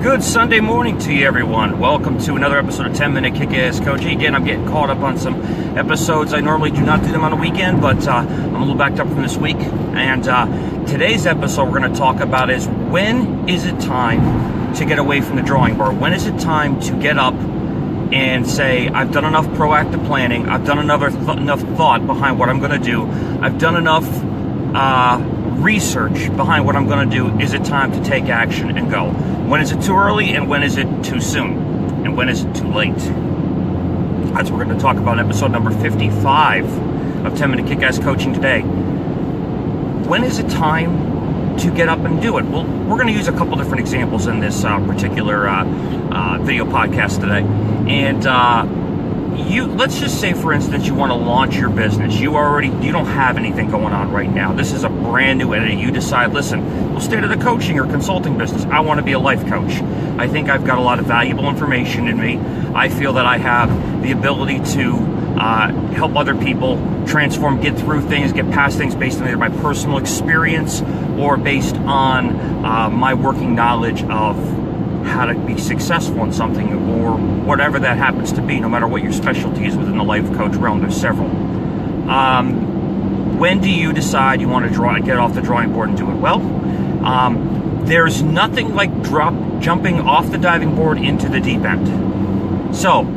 Good Sunday morning to you, everyone. Welcome to another episode of 10-Minute Kick-Ass Coaching. Again, I'm getting caught up on some episodes. I normally do not do them on the weekend, but I'm a little backed up from this week. And today's episode we're going to talk about is, when is it time to get away from the drawing board? When is it time to get up and say, I've done enough proactive planning, I've done enough thought behind what I'm going to do, I've done enough research behind what I'm going to do. Is it time to take action and go? When is it too early, and when is it too soon, and when is it too late? That's what we're going to talk about in episode number 55 of 10-Minute Kick-Ass Coaching today. When is it time to get up and do it? Well, we're going to use a couple different examples in this particular video podcast today. And let's just say, for instance, you want to launch your business. You don't have anything going on right now. This is a brand new entity. You decide, listen, we'll stay to the coaching or consulting business. I want to be a life coach. I think I've got a lot of valuable information in me. I feel that I have the ability to help other people transform, get through things, get past things based on either my personal experience or based on my working knowledge of how to be successful in something, or whatever that happens to be, no matter what your specialty is within the life coach realm. There's several. When do you decide you want to get off the drawing board and do it? Well, there's nothing like jumping off the diving board into the deep end. So,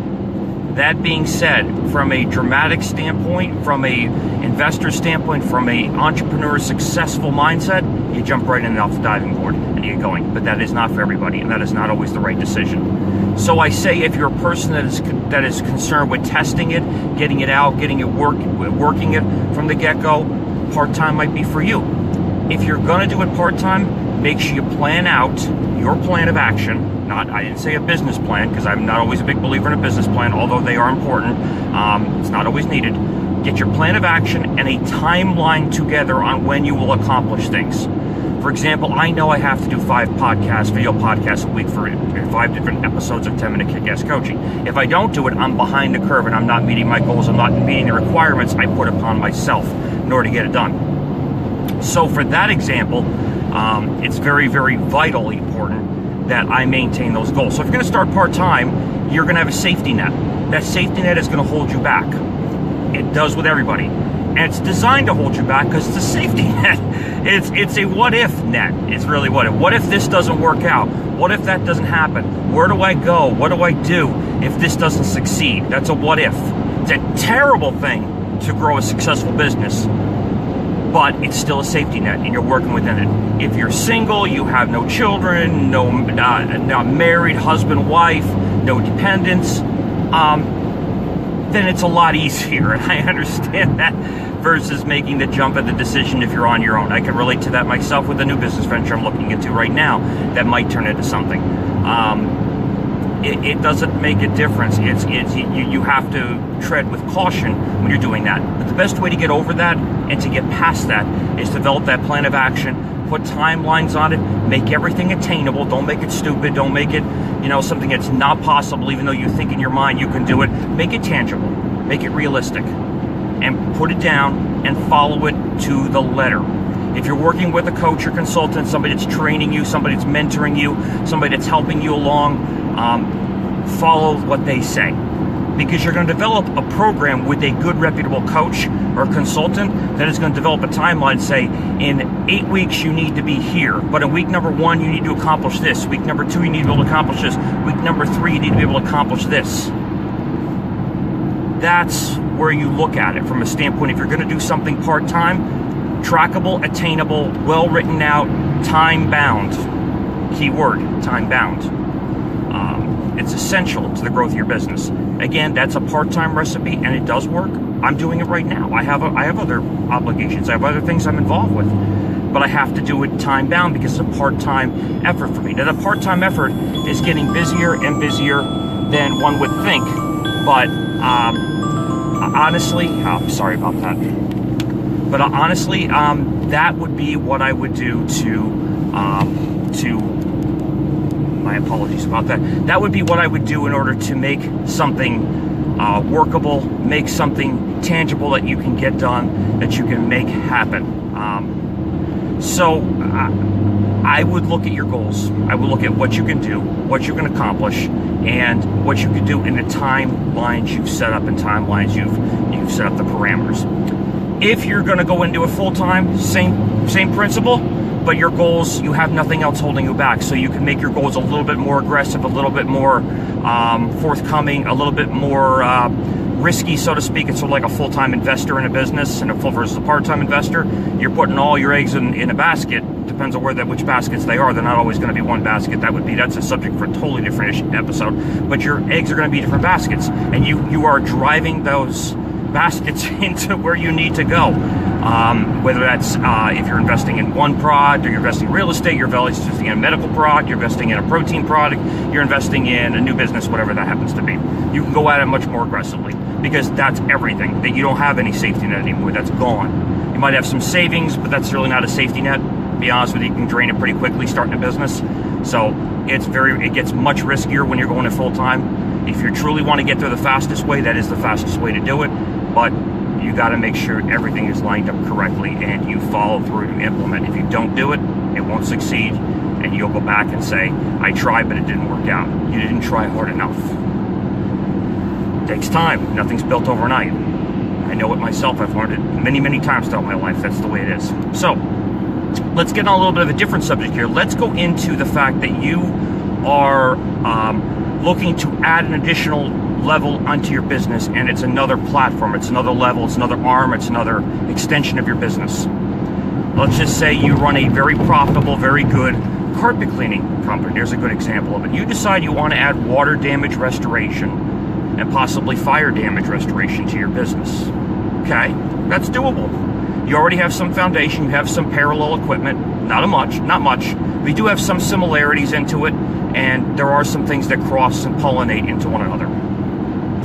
that being said, from a dramatic standpoint, from a investor standpoint, from a entrepreneur successful mindset, you jump right in and off the diving board and you get going. But that is not for everybody, and that is not always the right decision. So I say, if you're a person that is concerned with testing it, getting it out, getting it working it from the get-go, part-time might be for you. If you're going to do it part-time, make sure you plan out your plan of action. I didn't say a business plan, because I'm not always a big believer in a business plan, although they are important. It's not always needed. Get your plan of action and a timeline together on when you will accomplish things. For example, I know I have to do 5 video podcasts a week for 5 different episodes of 10-Minute Kick-Ass Coaching. If I don't do it, I'm behind the curve and I'm not meeting my goals. I'm not meeting the requirements I put upon myself in order to get it done. So for that example, it's very, very vitally important that I maintain those goals. So if you're going to start part-time, you're going to have a safety net. That safety net is going to hold you back. It does with everybody. And it's designed to hold you back because it's a safety net. It's a what-if net. It's really what if. What if this doesn't work out? What if that doesn't happen? Where do I go? What do I do if this doesn't succeed? That's a what if. It's a terrible thing to grow a successful business, but it's still a safety net, and you're working within it. If you're single, you have no children, not married, husband, wife, no dependents, then it's a lot easier, and I understand that, versus making the jump at the decision if you're on your own. I can relate to that myself with a new business venture I'm looking into right now that might turn into something. It doesn't make a difference. You have to tread with caution when you're doing that. But the best way to get over that and to get past that is develop that plan of action, put timelines on it, make everything attainable. Don't make it stupid. Don't make it, something that's not possible, even though you think in your mind you can do it. Make it tangible. Make it realistic. And put it down and follow it to the letter. If you're working with a coach or consultant, somebody that's training you, somebody that's mentoring you, somebody that's helping you along, follow what they say, because you're going to develop a program with a good, reputable coach or consultant that is going to develop a timeline. Say, in 8 weeks you need to be here, but in week number 1 you need to accomplish this, week number 2 you need to be able to accomplish this, week number 3 you need to be able to accomplish this. That's where you look at it from a standpoint. If you're going to do something part-time, trackable, attainable, well written out, time-bound. Keyword, time-bound. It's essential to the growth of your business. Again, that's a part-time recipe, and it does work. I'm doing it right now. I have other obligations. I have other things I'm involved with, but I have to do it time-bound because it's a part-time effort for me. Now, the part-time effort is getting busier and busier than one would think, but honestly, sorry about that. But honestly, that would be what I would do to my apologies about that. That would be what I would do in order to make something workable, make something tangible that you can get done, that you can make happen. So I would look at your goals. I would look at what you can do, what you can accomplish, and what you can do in the timelines you've set up and timelines you've set up the parameters. If you're going to go into it full-time, same principle, but your goals, you have nothing else holding you back. So you can make your goals a little bit more aggressive, a little bit more forthcoming, a little bit more risky, so to speak. It's sort of like a full-time investor in a business and a full versus a part-time investor. You're putting all your eggs in a basket. Depends on which baskets they are. They're not always going to be one basket. That's a subject for a totally different episode. But your eggs are going to be different baskets, and you are driving those baskets into where you need to go. Whether that's if you're investing in one product, or you're investing in real estate, you're investing in a medical product, you're investing in a protein product, you're investing in a new business, whatever that happens to be. You can go at it much more aggressively, because that's everything. That you don't have any safety net anymore. That's gone. You might have some savings, but that's really not a safety net. To be honest with you, you can drain it pretty quickly starting a business. So it gets much riskier when you're going it full time. If you truly want to get there the fastest way, that is the fastest way to do it. But you got to make sure everything is lined up correctly and you follow through to implement. If you don't do it, it won't succeed, and you'll go back and say, I tried, but it didn't work out. You didn't try hard enough. It takes time. Nothing's built overnight. I know it myself. I've learned it many, many times throughout my life. That's the way it is. So let's get on a little bit of a different subject here. Let's go into the fact that you are looking to add an additional level onto your business, and it's another platform, it's another level, it's another arm, it's another extension of your business. Let's just say you run a very profitable, very good carpet cleaning company. There's a good example of it. You decide you want to add water damage restoration and possibly fire damage restoration to your business. Okay, that's doable. You already have some foundation, you have some parallel equipment, not much. We do have some similarities into it, and there are some things that cross and pollinate into one another.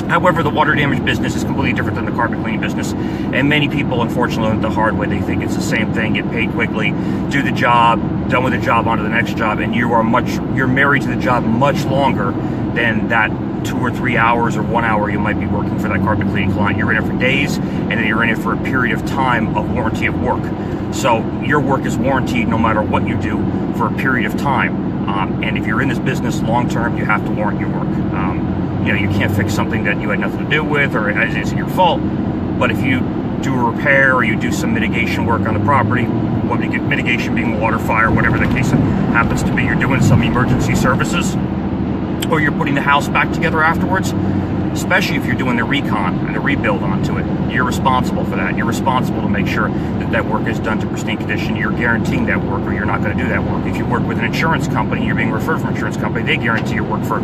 However, the water damage business is completely different than the carpet cleaning business, and many people, unfortunately, learn the hard way. They think it's the same thing, get paid quickly, do the job, done with the job, on to the next job, and you're married to the job much longer than that 2 or 3 hours or 1 hour you might be working for that carpet cleaning client. You're in it for days, and then you're in it for a period of time of warranty of work. So your work is warranted no matter what you do for a period of time. And if you're in this business long term, you have to warrant your work. You can't fix something that you had nothing to do with or isn't your fault. But if you do a repair or you do some mitigation work on the property, mitigation being water, fire, whatever the case happens to be, you're doing some emergency services, or you're putting the house back together afterwards, especially if you're doing the recon and the rebuild onto it, you're responsible for that. You're responsible to make sure that work is done to pristine condition. You're guaranteeing that work, or you're not going to do that work. If you work with an insurance company, you're being referred from an insurance company, they guarantee your work for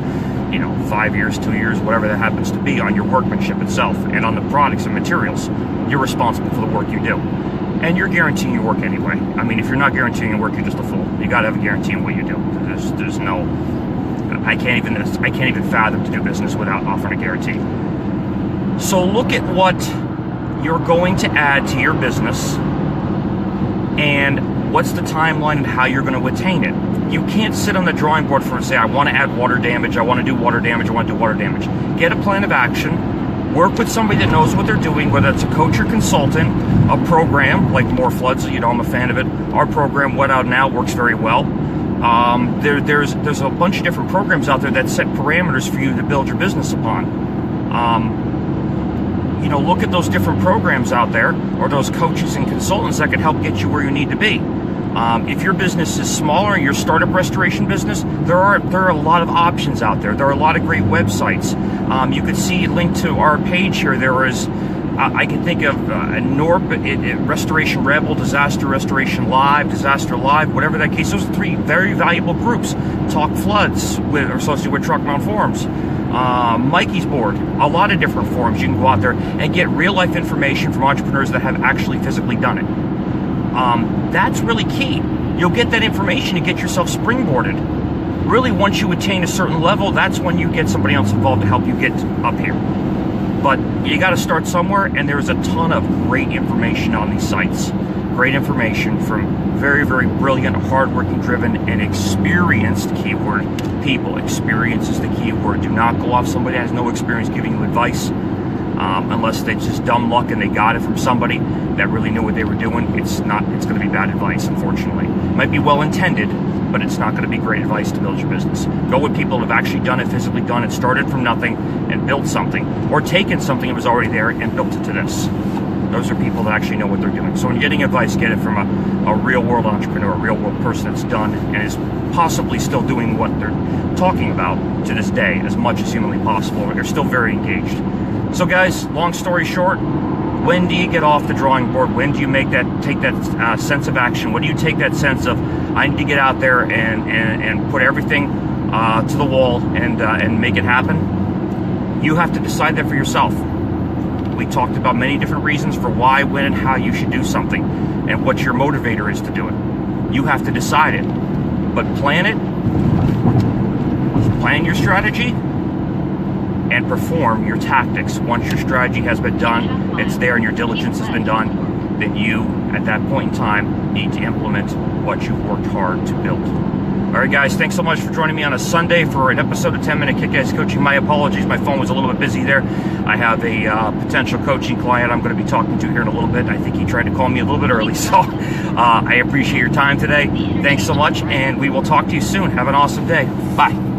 5 years, 2 years, whatever that happens to be, on your workmanship itself and on the products and materials. You're responsible for the work you do. And you're guaranteeing your work anyway. I mean, if you're not guaranteeing your work, you're just a fool. You got to have a guarantee in what you do. There's no... I can't even fathom to do business without offering a guarantee. So look at what you're going to add to your business and what's the timeline and how you're going to attain it. You can't sit on the drawing board and say, I want to add water damage, I want to do water damage, I want to do water damage. Get a plan of action. Work with somebody that knows what they're doing, whether it's a coach or consultant, a program like More Floods, I'm a fan of it. Our program, Wet Out Now, works very well. There's a bunch of different programs out there that set parameters for you to build your business upon. Look at those different programs out there, or those coaches and consultants that can help get you where you need to be. If your business is smaller, your startup restoration business, there are a lot of options out there. There are a lot of great websites. You could see linked to our page here. There is, I can think of NORP, Restoration Rebel, Disaster Restoration Live, Disaster Live, whatever that case. Those are 3 very valuable groups. Talk Floods, associated with Truck Mount Forums. Mikey's board, a lot of different forums. You can go out there and get real life information from entrepreneurs that have actually physically done it. That's really key. You'll get that information to get yourself springboarded. Really, once you attain a certain level, that's when you get somebody else involved to help you get up here. But you got to start somewhere, and there's a ton of great information on these sites. Great information from very, very brilliant, hardworking, driven, and experienced keyword people. Experience is the key word. Do not go off somebody that has no experience giving you advice. Unless they just dumb luck and they got it from somebody that really knew what they were doing, it's going to be bad advice, unfortunately. It might be well intended, but it's not going to be great advice to build your business. Go with people that have actually done it, physically done it, started from nothing and built something, or taken something that was already there and built it to this. Those are people that actually know what they're doing. So when getting advice, get it from a real world entrepreneur, a real world person that's done and is possibly still doing what they're talking about to this day as much as humanly possible. They're still very engaged. So guys, long story short, when do you get off the drawing board? When do you take that sense of action? When do you take that sense of, I need to get out there and put everything to the wall and make it happen? You have to decide that for yourself. We talked about many different reasons for why, when, and how you should do something, and what your motivator is to do it. You have to decide it. But plan it, plan your strategy, and perform your tactics. Once your strategy has been done, it's there and your diligence has been done, then you, at that point in time, need to implement what you've worked hard to build. All right, guys, thanks so much for joining me on a Sunday for an episode of 10-Minute Kick-Ass Coaching. My apologies, my phone was a little bit busy there. I have a potential coaching client I'm going to be talking to here in a little bit. I think he tried to call me a little bit early, so I appreciate your time today. Thanks so much, and we will talk to you soon. Have an awesome day. Bye.